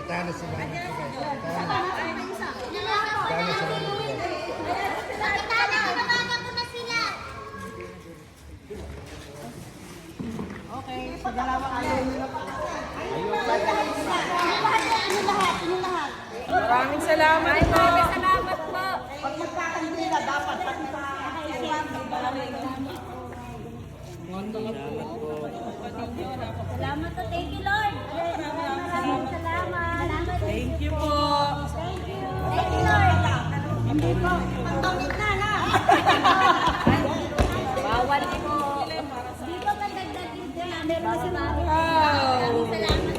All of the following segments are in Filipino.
Tana sa mga Tana sa mga Okay, sa dalawa kayo. Maraming salamat po. Maraming salamat po. Pag magkakandila, dapat pag Salamat po. Thank you, Lord. Maraming salamat. Thank you po. Thank you. Thank you, Lord. Hindi po. Pagtungit na, na. Bawal po. Hindi po magdagdag din na. Meron na si Mami. Maraming salamat.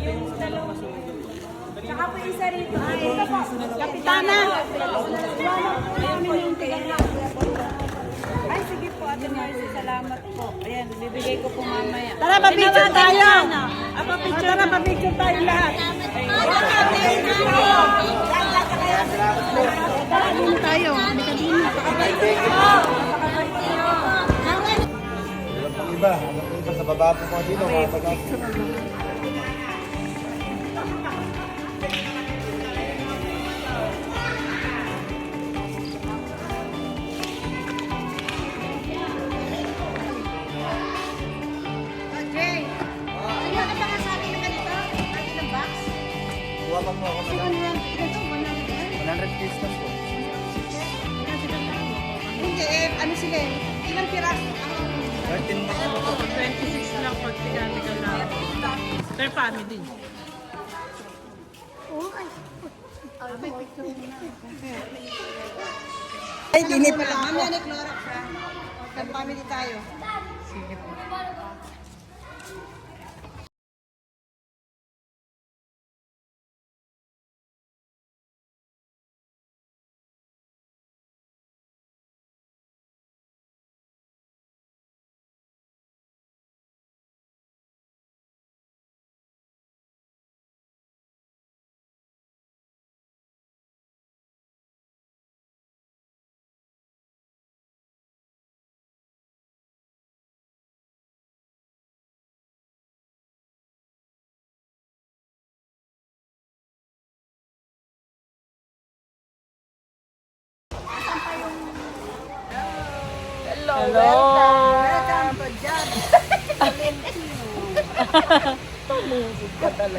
Yung dalawa. Tsaka po isa rito. Ito po. Kapitana. Ay, sige po, Ate Marcy. Salamat po. Ayan, bibigay ko po mamaya. Tara, pa-picture tayo! Tara, pa-picture tayo lahat. Tayo. iba. Iba sa baba po mga dito. Kuha pa po ako na lang. 100 piece na po. Hindi, ano sila eh? Ilang piraso? 13 pa po. 26 lang pag tiga-tiga lang. Per family. Ay, hindi pala. Mamaya ni Clorox ha. Nag-family tayo. Sige po. Hello! Welcome to John.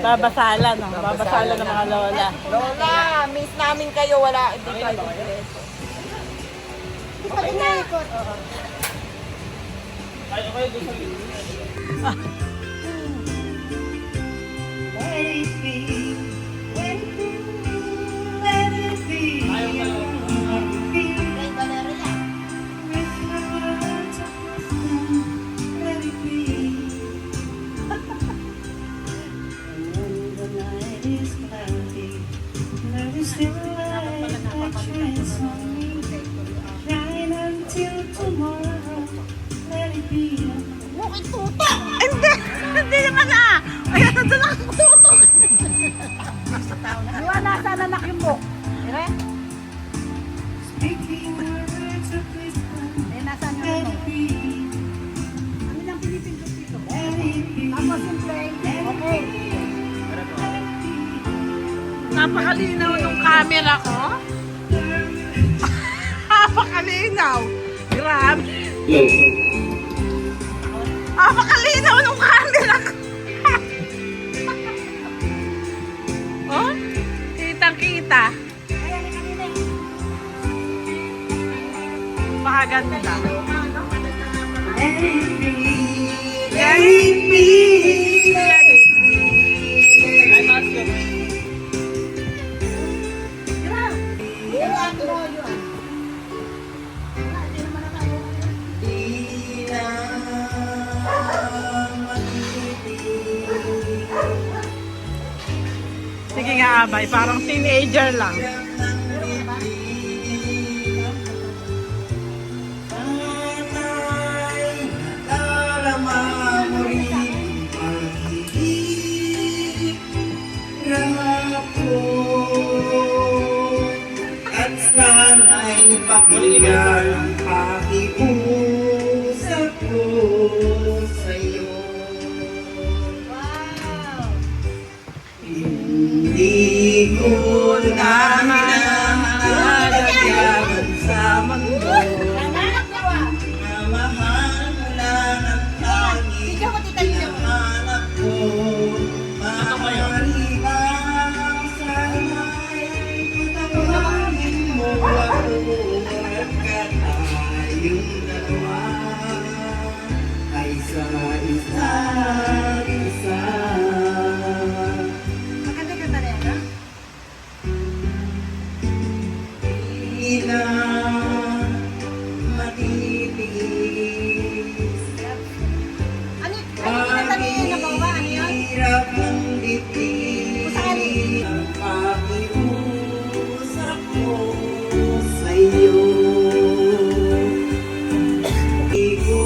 Babasalan, no? Babasalan ng mga lola. Lola, miss namin kayo. Wala, hindi kayo. Okay na. Bukit tuto. Hindi naman ah! Ayan, nandun lang ang tutok! Diwa, nasa nanak yung book. Dire? Eh, nasaan yung ano? Ano lang pinipindot dito? Tapos yung play. Okay. Napakalinaw nung camera ko. Napakalinaw. Grabe. Napakalinaw nung camera ko. Oh, kitang-kita. Pakaganda. Let it be. Let it be. Let it be. Sige nga, Abay. Parang teenager lang. yan ang pakiusap ko sa'yo. Hindi ko na hinahanap yaman sa mundo. Na mahal mo lang ang tanging hinahanap ko. Maaari ba sana'y patawarin mo ako at tayong dalawa ay sa isa't isa. Di na matitiis. Hirap ng dibdib ang pakiusap ko sa'yo. Di ko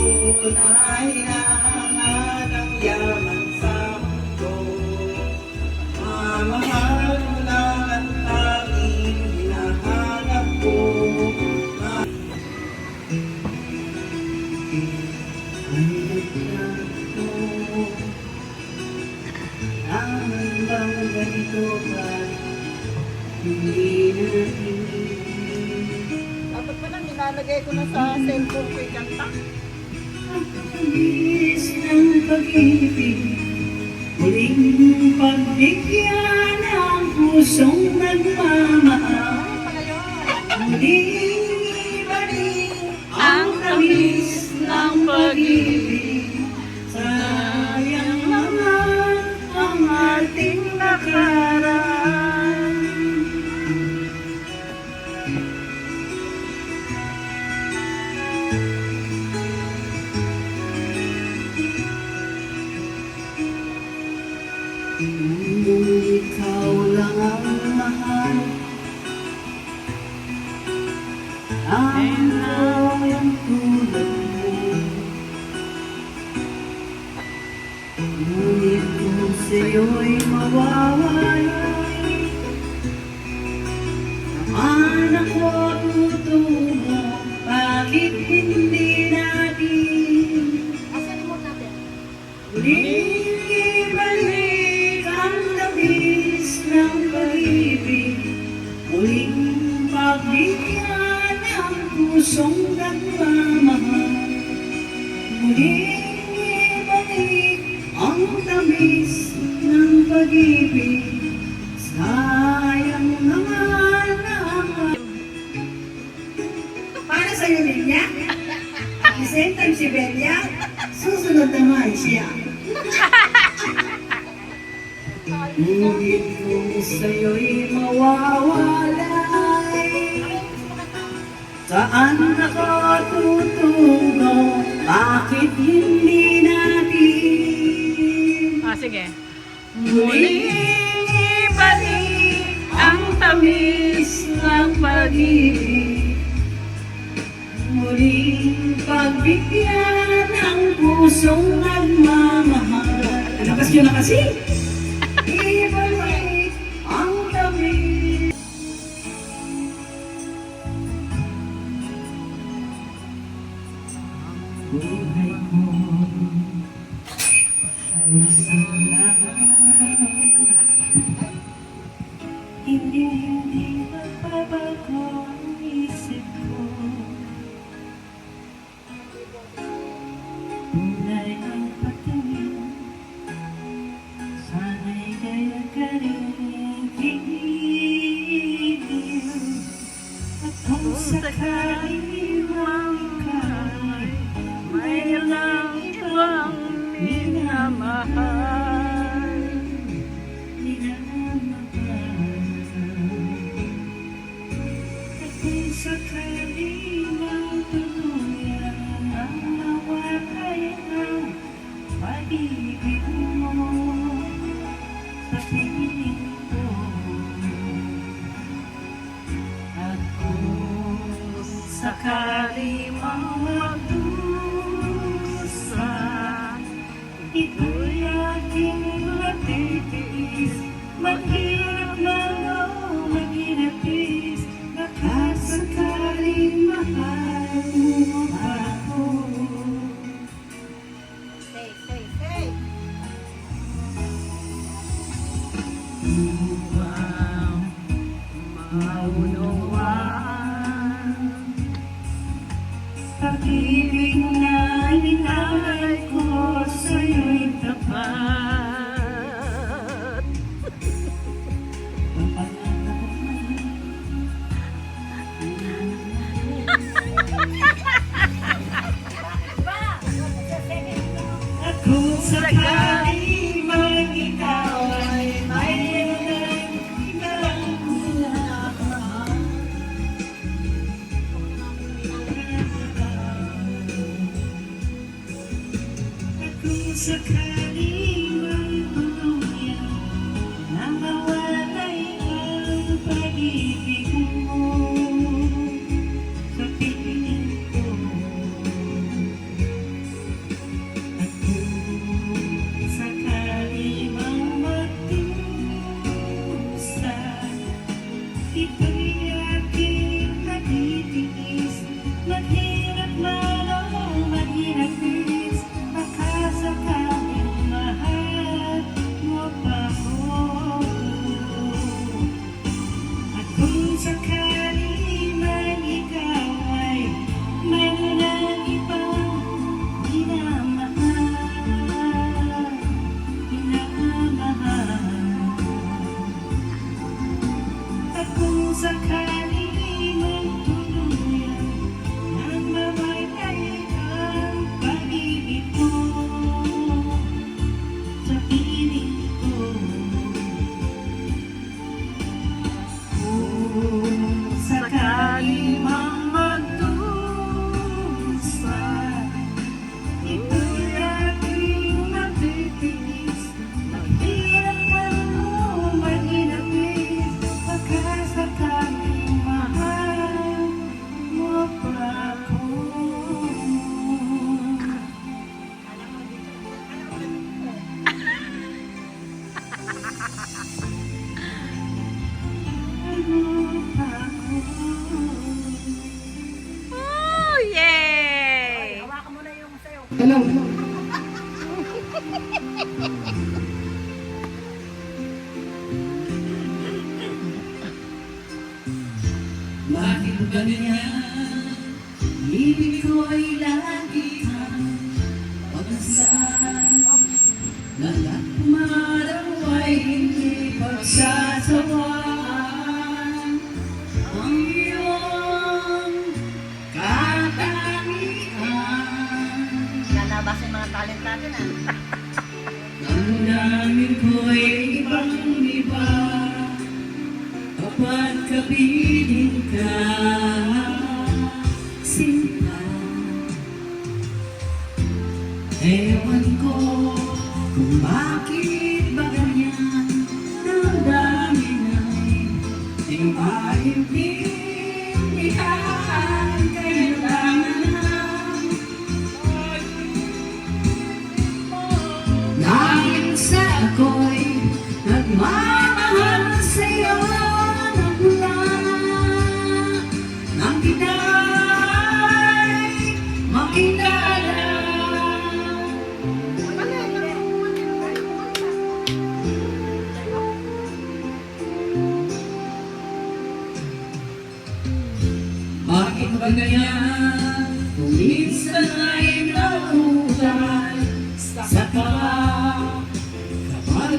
na hinahanap ang yaman sa mundo. Mamahal mo lang ang tanging hinahanap ko. Ang bang ganito ba hindi natin Dapat pala nilalagay ko na sa cellphone ko yung kanta. Bilis ng pag-ibig, muling pagbigyan ang pusong nagmamahal. Muling ibalik ang tamis ng pag-ibig. Sayang naman ang ating nakaraan. Kung ikaw lang ang mahal, ako ang tulad mo. Ngunit kung sa'yo'y mawawalay, naman ako tutungo, bakit hindi natin muling ibalik ang labis ng pag-ibig, muling pagbigyan ang pusong nagmamahal, muling ibalik ang tamis ng pag-ibig. Sayang naman ang para sa'yo, Belia. At the same time si Belia, susunod naman siya. Ngunit kung sa'yo'y mawawalay, saan ako tutungo? Bakit hindi natin Sige. muling ibalik ang tamis ng pag-ibig? Muling pagbigyan ang pusong nagmamahal. Lakas nyo na kasi! Ibalik ang tamis. Buhay ko ay isang lahat. Hindi magbabago ang isip ko. Tunay ang pagtingin, sana'y kaya ka rin tigil. At kung sakali mang ika'y mayroong ibang minamahal, at kung sakali mang tuluyan ang nawalay ng pag-ibig mo sa piling ko, at kung sakali mang magdusa, ito'y aking matitiis. Maghirap man o maghirapis, nakasakaling mahal. maunawaan. Pag-ibig na inalay ko sa'yo'y tapat. At kung sakali man ikaw ay mayroon ibang minamahal. At kung sakali man tuluyan na mawalay ang pag-ibig mo sa piling ko. At kung sakali mang magdusa, ito'y aking matitiis. Maghirap man o maghirapis, makasakaling mahal mo pa ko. At kung sakali man ikaw ay mayroon ng ibang minamahal, at kung sakali man tuluyan nang mamatay ang pag-ibig mo sa piling ko. Kung sakali mang magdusa, ito'y aking matitiis. Maghirap man o maghirapis, pagkasakaling mahal mo pa ako. Mo pa ako. Oh, yay! Hawakan mo na yung sayo. Hello. Bakit ganyan? Ibig ko ay lagi kang pagkasal. Lahat maraw ay hindi pagsasawaan. Ang iyong katangian. Lalabasin mga talent natin Ang namin ko'y ibang-iba kapag kapiling ka, sinta. Ewan ko kung bakit ba ganyan ang dami na'y di maintindihan. Kailangan dahil sa ako'y nagmamahal sa'yo na mula nang kita'y makilala. Bakit ba ganyan? Kung minsan ay nauutal sa kapag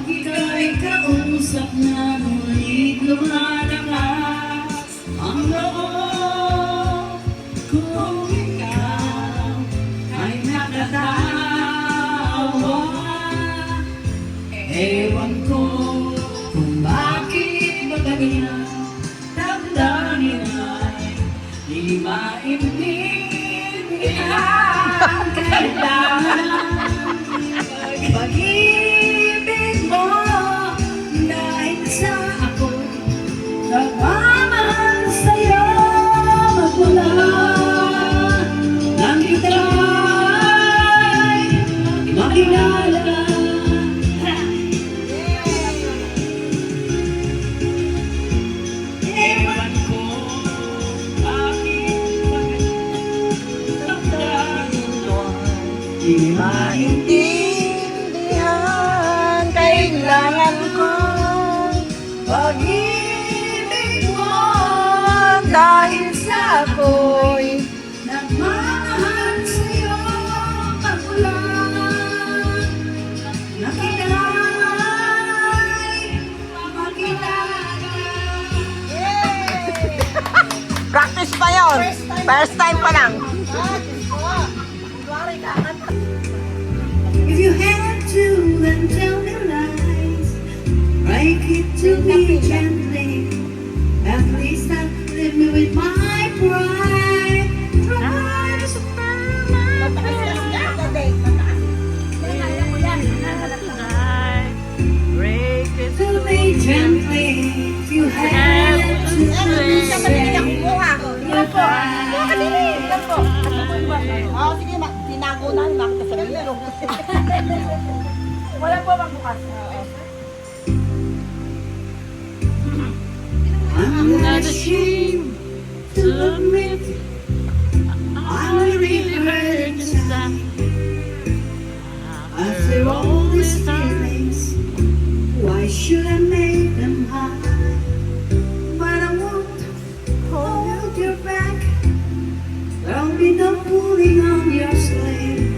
ika'y kausap na ngunit lumalakas ang loob. Kung ikaw ay nakatawa, ewan ko kung bakit ba ganyan. Damdamin ay di maintindihan. Kailangan pag-ibig mo dahil sa ako nagmamahal sa'yo magmula nang kita'y makilala. Ewan ko bakit damdamin mo dahil sa ako'y nagmamahal sa'yo pagmulan nakilay makilala. practice pa yon. First time pa lang. If you had to, then tell me lies. Break it to me gently. At least I leave me with my pride. Try to spare my Break it to me gently. If you had to say. Wala po bang bukas? I'm not ashamed to admit I'm really hurt inside. After all these feelings, why should I make them hide? But I won't hold your back. There'll be no pulling on your sleeve.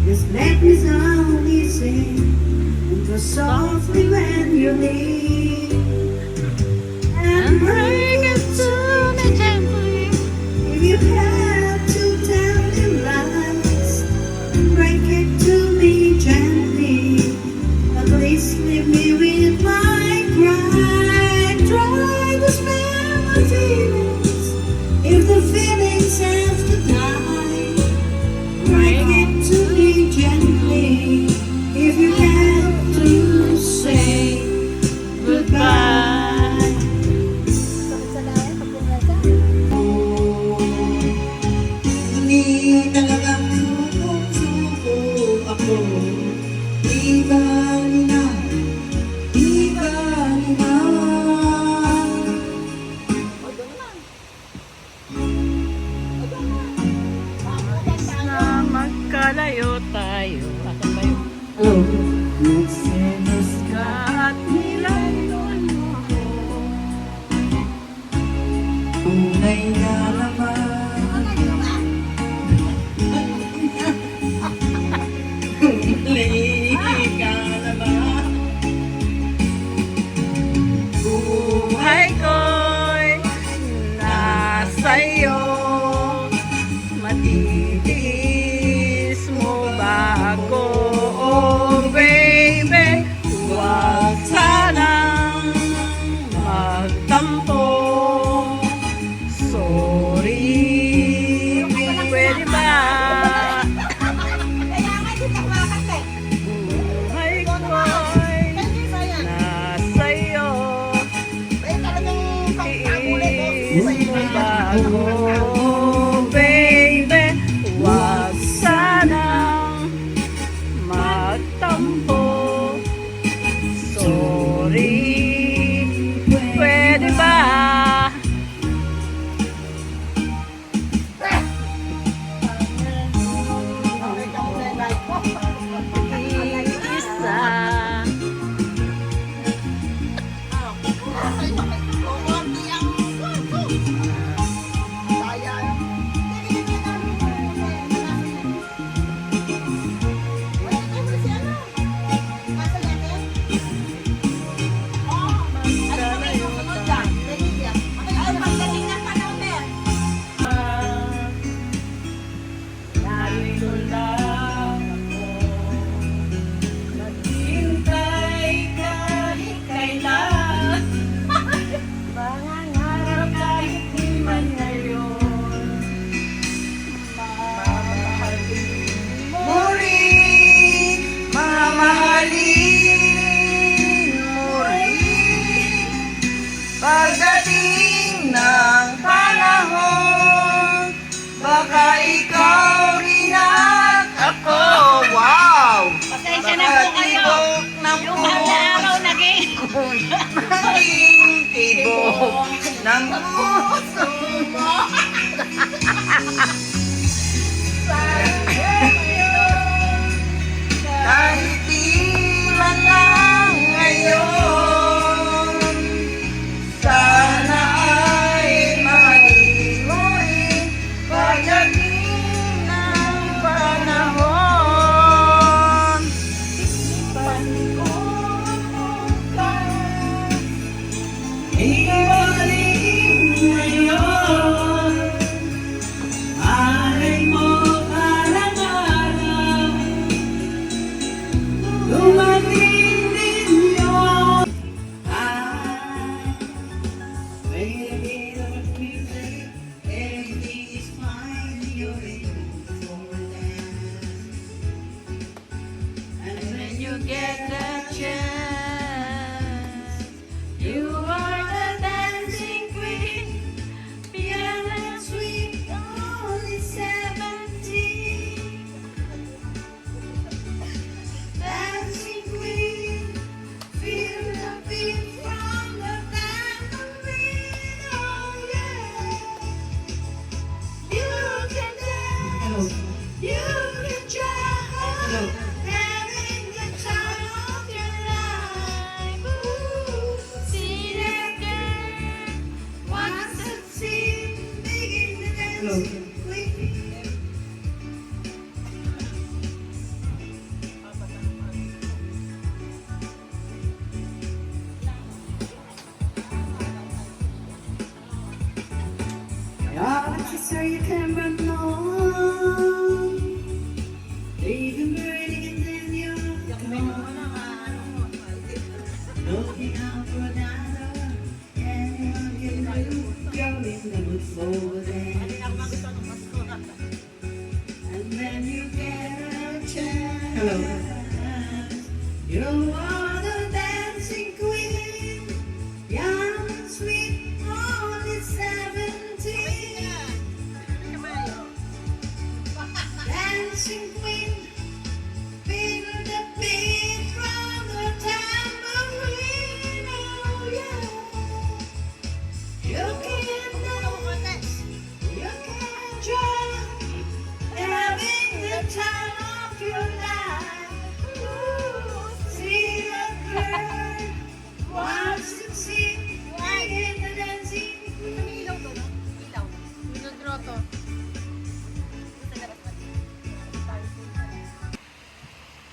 Just let me softly sing, and go softly when you leave. And break it to me gently. If you have to tell me lies, break it to me gently. At least leave me with my pride. Try to spare my feelings. If the feelings have to die, break it to me gently. If you have to say goodbye. Hindi talagang suko ako. Di ba nina? Di ba nina? na magkalayo tayo. Asan ba yun? Hello. Selos ka at nilayon mo ako. Tunay na naman. Tunay ka naman. Buhay ko'y nasa'yo. Matitiis mo ba ako? Oh baby, huwag sanang magtampo. Sorry, pwede ba? Buhay ko'y nasa'yo. Tiis mo ba ako? Baby, huwag sanang magtampo. Sorry, pwede ba? Isa. Narito lang ako, naghihintay kahit kailan. Mangangarap kahit di man ngayon. Mamahalin mo Muling mamahalin mo rin. Pagdating ng panahon, baka ikaw rin at ako. Wow! Pasensya na po kayo. Yung araw naging Naging tibok ng puso mo. Kahit di man lang ngayon, sana ay Yeah, so you can run on. Leave him burning and then you're gone. Looking out for another, and you're going to look for dance. And then you get a chance. You are the dancing queen, young and sweet, only 17. Dancing queen, feel the beat from the tambourine, oh yeah. You can dance, you can try, having the time of your life. Ooh, see a girl wants to see, in the dancing queen.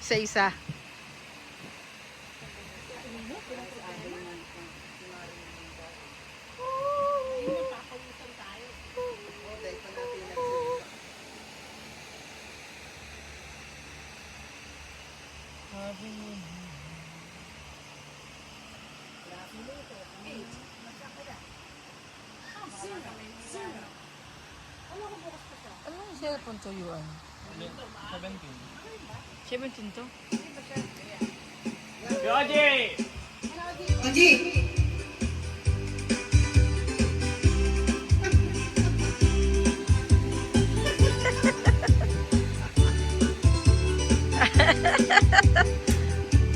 Isa-isa. Anong cellphone to yun? 17 to? Yoji! Oji!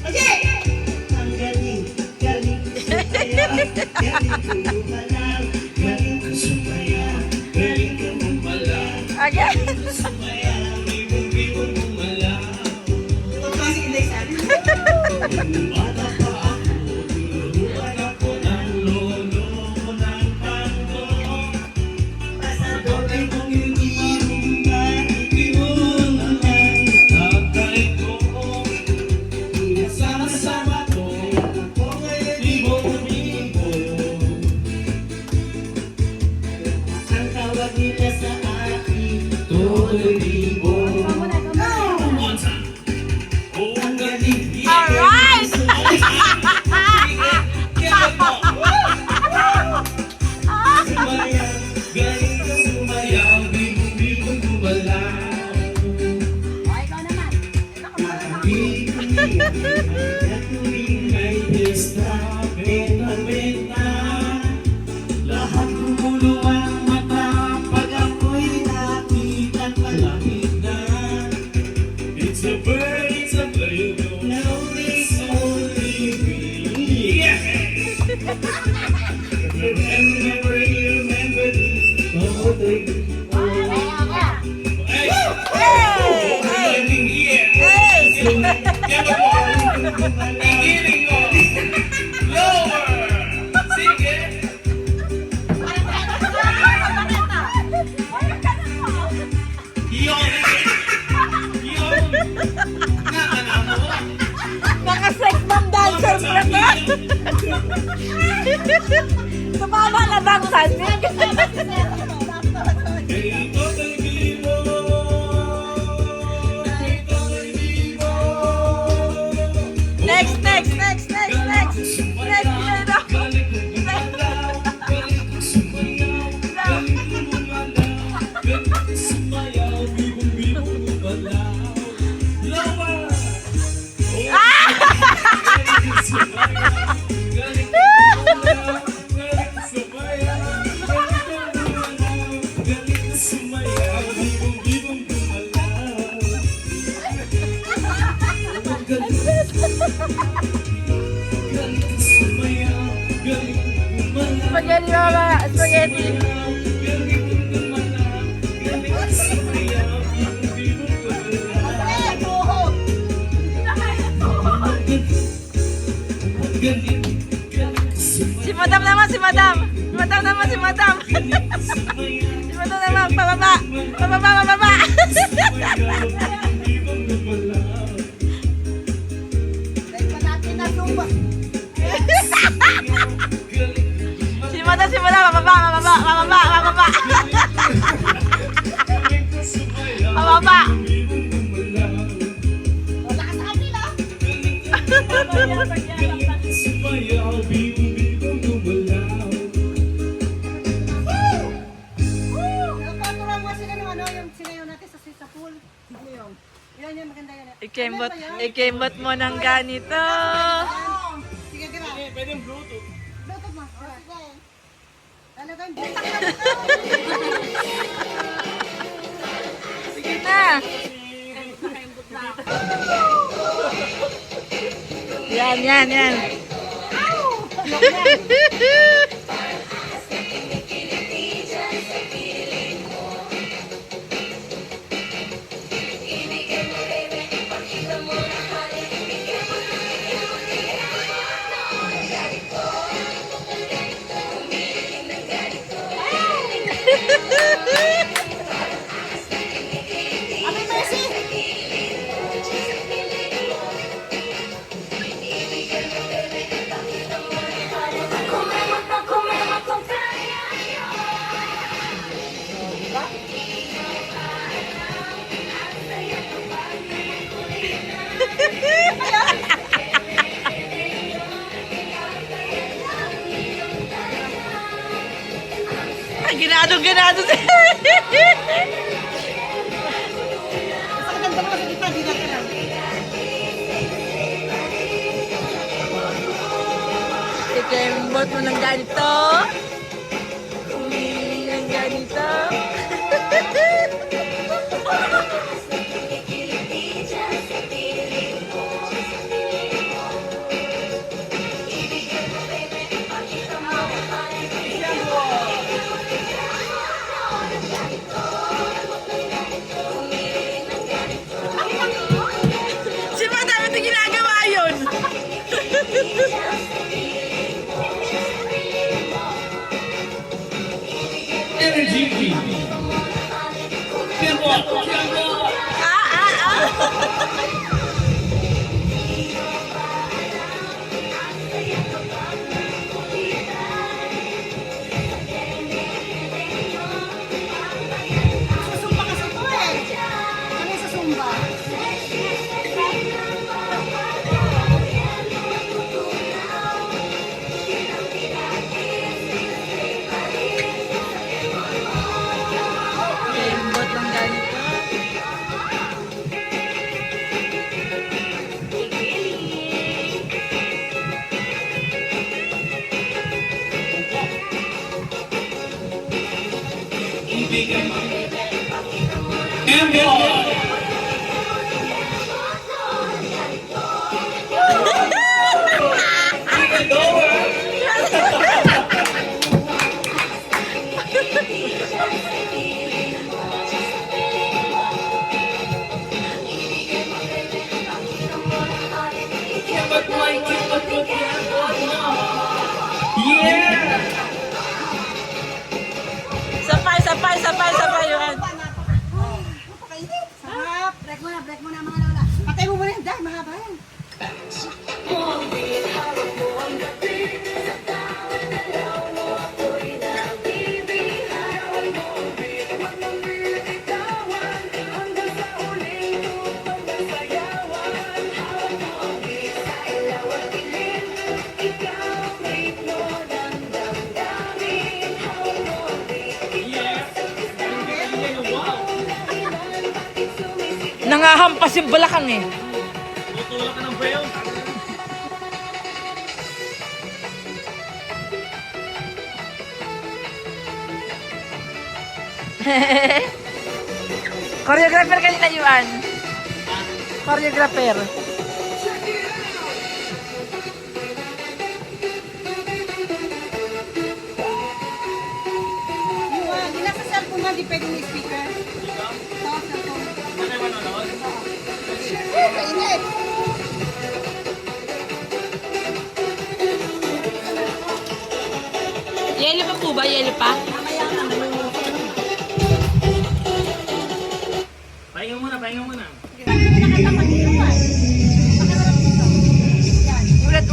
Oji! Ang galing, galing ko sumaya, galing ko lumalaw, galing ko sumaya, galing ko lumalaw, Again! sumaya, bibong-bibong lumalaw. Ito kasi hindi sabi. Nung bata pa ako, tinuruan ako ng lolo ko ng tango. Pasador ay kong iniinuman, inuman ang tatay ko. Pinasama-sama ko, ako ngayon libo-libo. Ang tawag nila sa akin, Totoy Libo. Ang galing. Alright! Sumayaw, galing ka sumayaw, bibong-bibong gumalaw. At tuwing may pista, benta-benta, lahat gumulo ang mata pag ako'y nakitang malapit na. It's a bird, no, it's only me. Yeah! Remember this. Oh, baby. Hey! Mga sex bomb dancer pala ba? Tumama na ba ang sandwich? Next, next, next, next, next. Next, Spaghetti, mama. Spaghetti. Si madam naman, si madam. Si madam naman, si madam. Simata naman, pababa. Pababa, pababa. Dahil pa natin na lumba. Simata, pababa, pababa, pababa, pababa. Pababa. Wala ka sa kanila. Paturuan mo sila ng ano, yung sinayaw natin sa pool. Ano yun? Yan, maganda yan. Ikembot mo ng ganito. Sige, gira. Pwede yung Bluetooth. Bluetooth mo. Sige. Talagang butak na Sige na. Yan. Abi Mercy! Ay, ginado siya. Sa ganda mo sa gitna, di natin lang. Ikembot mo ng ganito. Ng ganito. Si Madam, ito ginagawa yun. Energy. Susumba ka sa to eh. Ano yung susumba? Ikembot ng ganito. Sabay yun. Napakainit. Sarap. Break mo na mga lola. Patay mo muna yan. Dahil mahaba yan. Nangahampas yung balakang eh. Tutulak ka ng bayo. Choreographer kanina Yuan. Choreographer. Yung nasa cellphone mo, di pwedeng may speaker. Ito, cellphone. Ano yung manonood? Kainit. Yelo pa po ba? Yelo pa? Mamaya na. pahinga mo na. Ulit.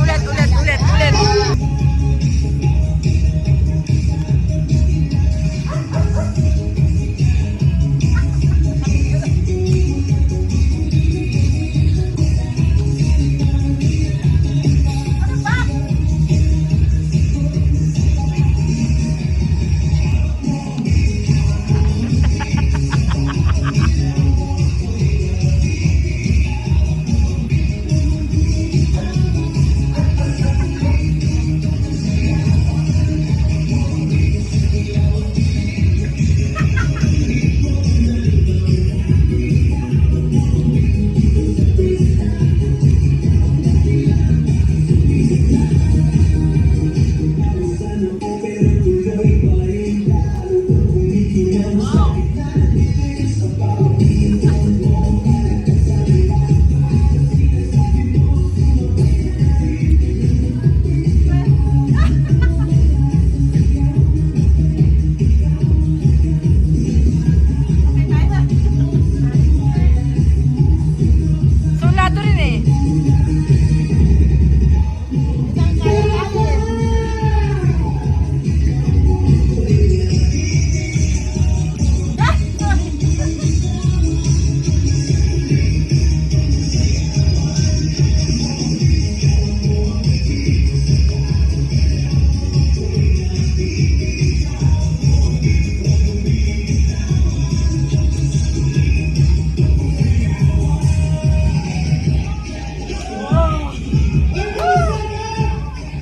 Sulado rin eh.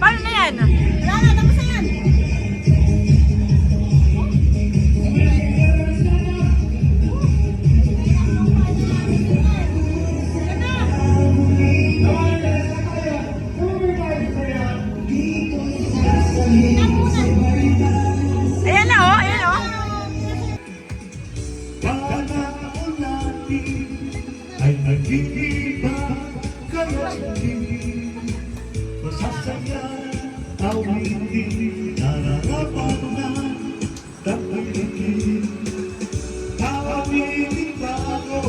Paano na yan? Wala na, tapos na yan. Ayan na oh, ayan oh. Panahon natin ay nag-iiba, kaya hindi masasaya, awitin, nararapat na tapunin. Awitin bago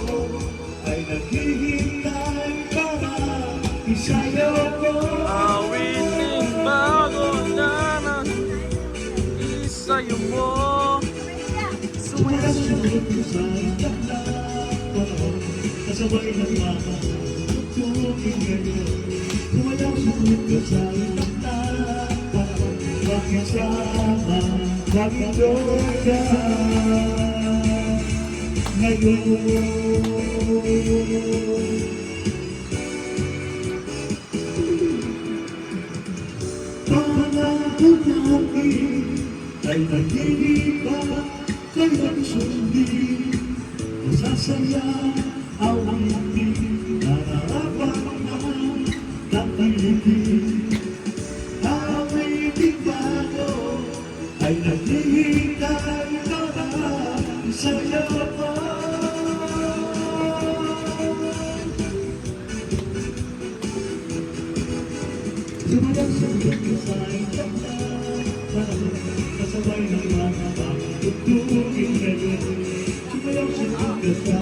ay naghihintay para isayaw ko. Awiting bago na isayo mo. Sumasunod ko sa itala, kasabay ng mga tutukin ngayon. Sumasunod ko sa itala, makisama, magdoon ka ngayon. Panahon natin ay nag-iiba, kaya sundin, masasaya, awitin, nararapat na tapunin. Awitin bago ay naghihintay para isayaw ko. Sumasunod ko sa itala, kasabay ng mga pagtutukin ngayon. Sumasunod ko sa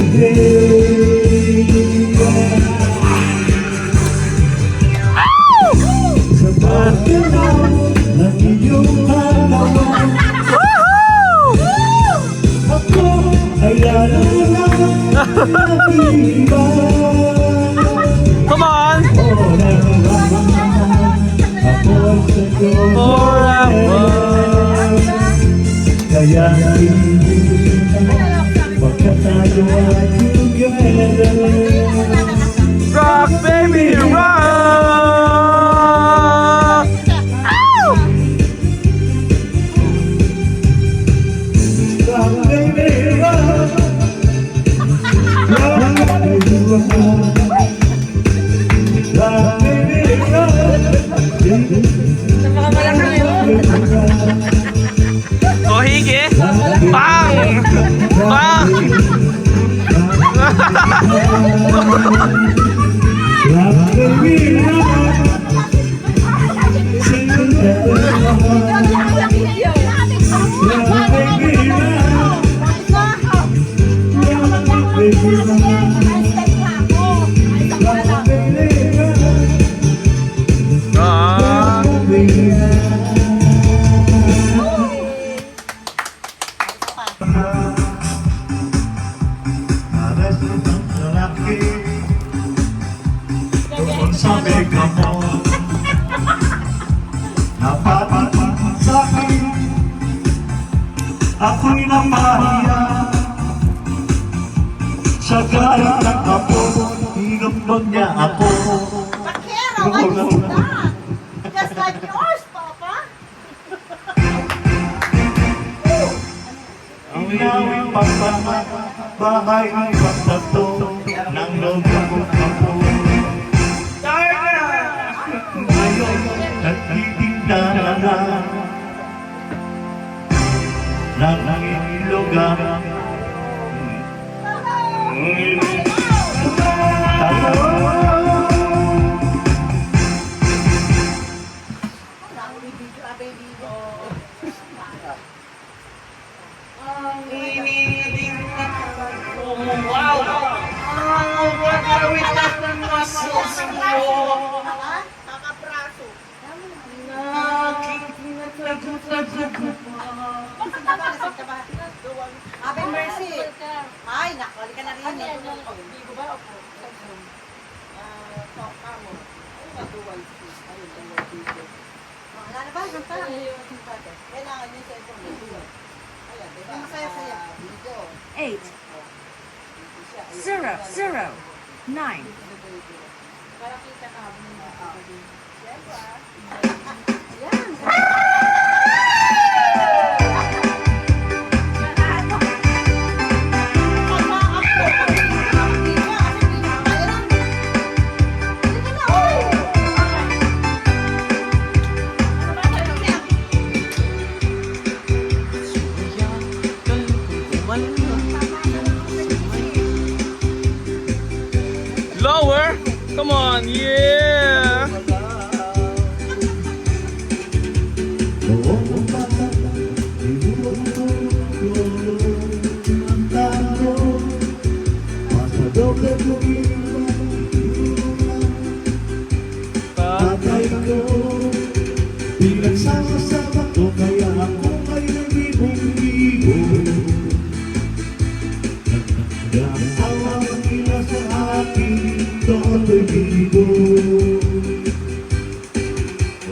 sa pagkalaw ng iyong katawan. Ako ay lalalang nag-iiba. Come on! Forever. Kaya hindi pagkat tayo ay together. Rock baby rock! Rock baby rock. Rock baby rock. Rock baby rock. O hige! Bang! Bang! Rock baby rock. Sing together. Rock baby rock. Rock baby rock. Alas ng lalaki tungkol sa mega mo napatitig sa'kin ako'y napahiya sa galit ng apo hinambag niya ako Bakero, what is that? Just like yours, Papa. Inawing pagpamat bahay ng pagtato ng loob ng apo ngayon nagtitinda na ng ilogang Ate Mercy. Ay, nako, ka na rin eh. Wala na ba? Ganta? Kailangan niyo sa ito. Ayan, diba? Masaya-saya. Video. 8, 0, 0, 9. Lower. Come on. Yeah. Tatay ko, pinagsama-sama ko, kaya ako ay nag-ibong-ibo. Nagdaawa ang ila sa akin, to'y bibo.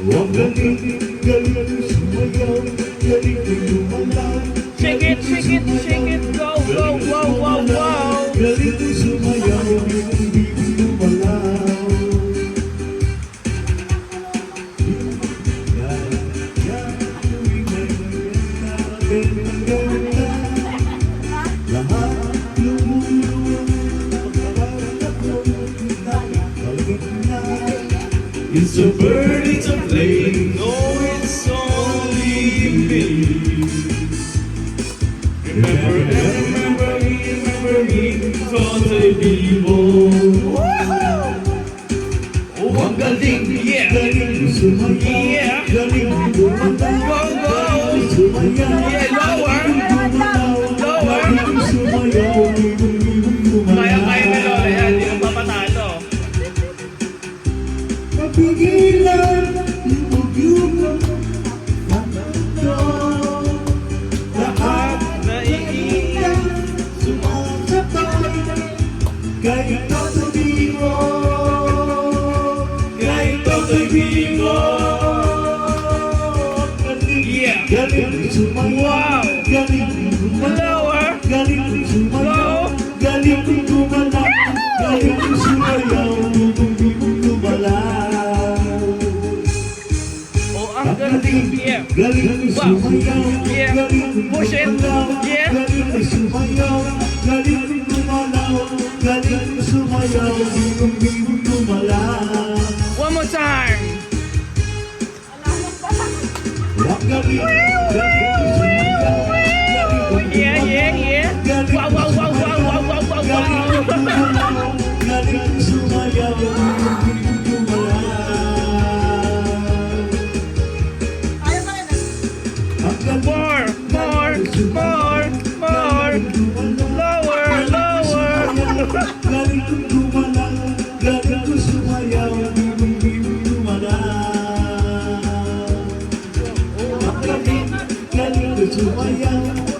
Ang galing sumayaw, galing lumalaw. Shake it, shake it, shake it. Go, go, wow, wow, wow. Galing sumayaw, hindi lumalaw. It's a bird, it's a plane, no, it's only me. Remember me, Totoy Bibo. Oh, ang galing, yeah, galing sumayaw, Yeah. galing lumalaw, Go, go. galing sumayaw, Yeah, lower. Lower. galing sumayaw, Kaya na Lola yan. Hindi mo papatalo. Mapigilan yung pagyubok ng mundo. Lahat Naiiyak. sumasabay kay Totoy Bibo. Kay Totoy Bibo. Yeah. Galing sumayaw, Wow. galing lumalaw, Lower. galing sumayaw, galing lumalaw, galing sumayaw, lumalaw. Oh, ang galing. Yeah. Galing Wow. sumayaw, Yeah. galing Push it. lumalaw, Yeah. galing sumayaw, galing lumalaw, galing sumayaw, lumalaw. One more time. Galing, galing sumayaw, galing Yeah, yeah, yeah. Wow, wow, wow, wow, wow, wow, wow, wow. galing sumayaw, lumalaw. Ayaw ba yun? Ang galing, More, more,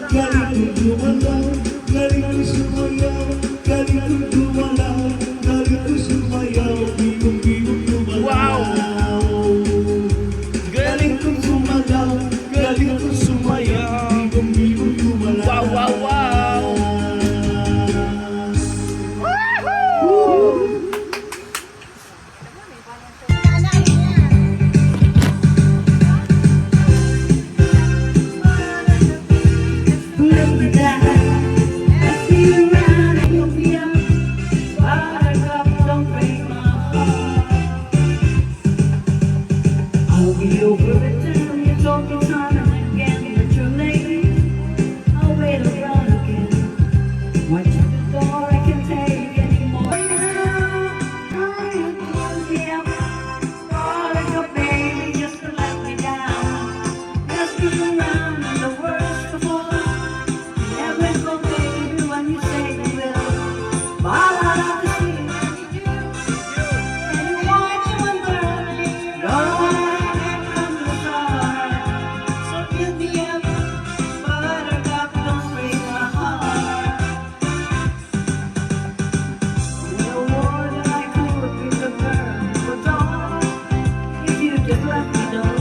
galing kong gumalaw, galing kong sumayaw, galing kong gumalaw, galing kong sumayaw, bigong-bigong gumalaw. Galing kong sumalaw, galing kong sumayaw, bigong-bigong gumalaw. Wow, wow, wow! Let me down, ask me around and you'll be up. Buttercup, don't break my heart. I'll be over the time you talk to time and again, but you're late. I'll wait around again. Watch at the door, I can't take anymore. Buttercup, baby, just to let me down. Just to around and the worst of all. Never go baby when you say you will. But I love to see you. And you want to wonder. You're right from the start. So fill me up. Buttercup, don't break my heart. No more than I could be prepared for dawn. If you just let me know.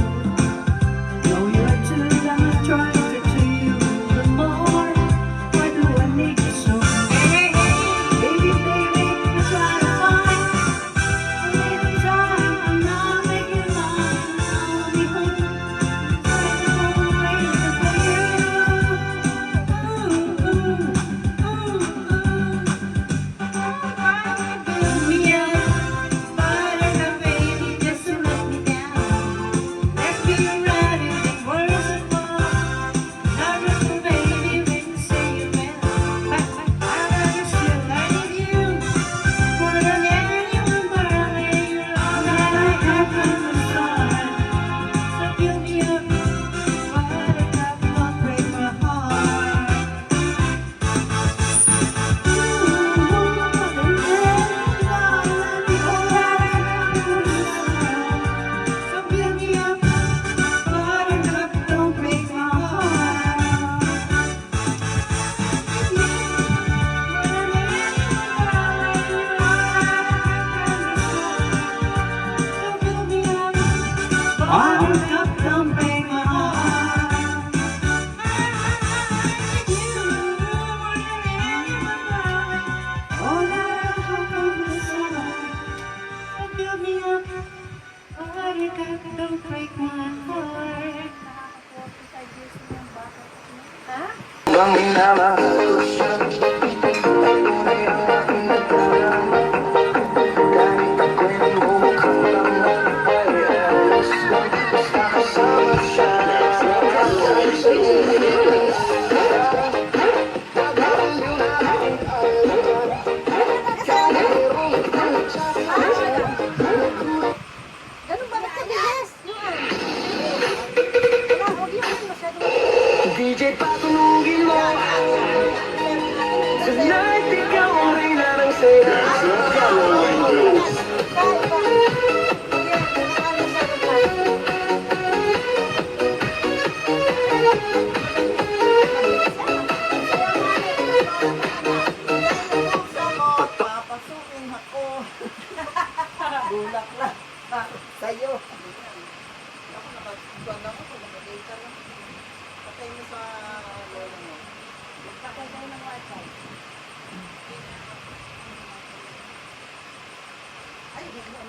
Know you're too young to try to treat you the more. Why do I need you so? Baby, baby, you try to find a little time. I'm not making mine. I'll be home. Waiting for you. Fill me up, buttercup, baby, just to let me down. Let's be right in the worst of all. Never go, baby, when you say you will. I love you still, I need you. More than anyone, darling, you're all that I have from the start. So fill me up, buttercup, don't break my heart. So fill me up, buttercup, don't break my heart. Buttercup, don't break my heart. All that I have from the summer. So fill me up, buttercup, don't break my heart. Ganun ba nagkabilis? Huwag yun masyado. DJ, patulugin mo. Tonight, ikaw ang reyna ng saya. Papasukin ako. Bulak lang. Sa'yo. Ako nakasugan ako. Nakadata lang. Patay mo sa lolo mo. Patay kayo ng wifi. Ay, hindi mo.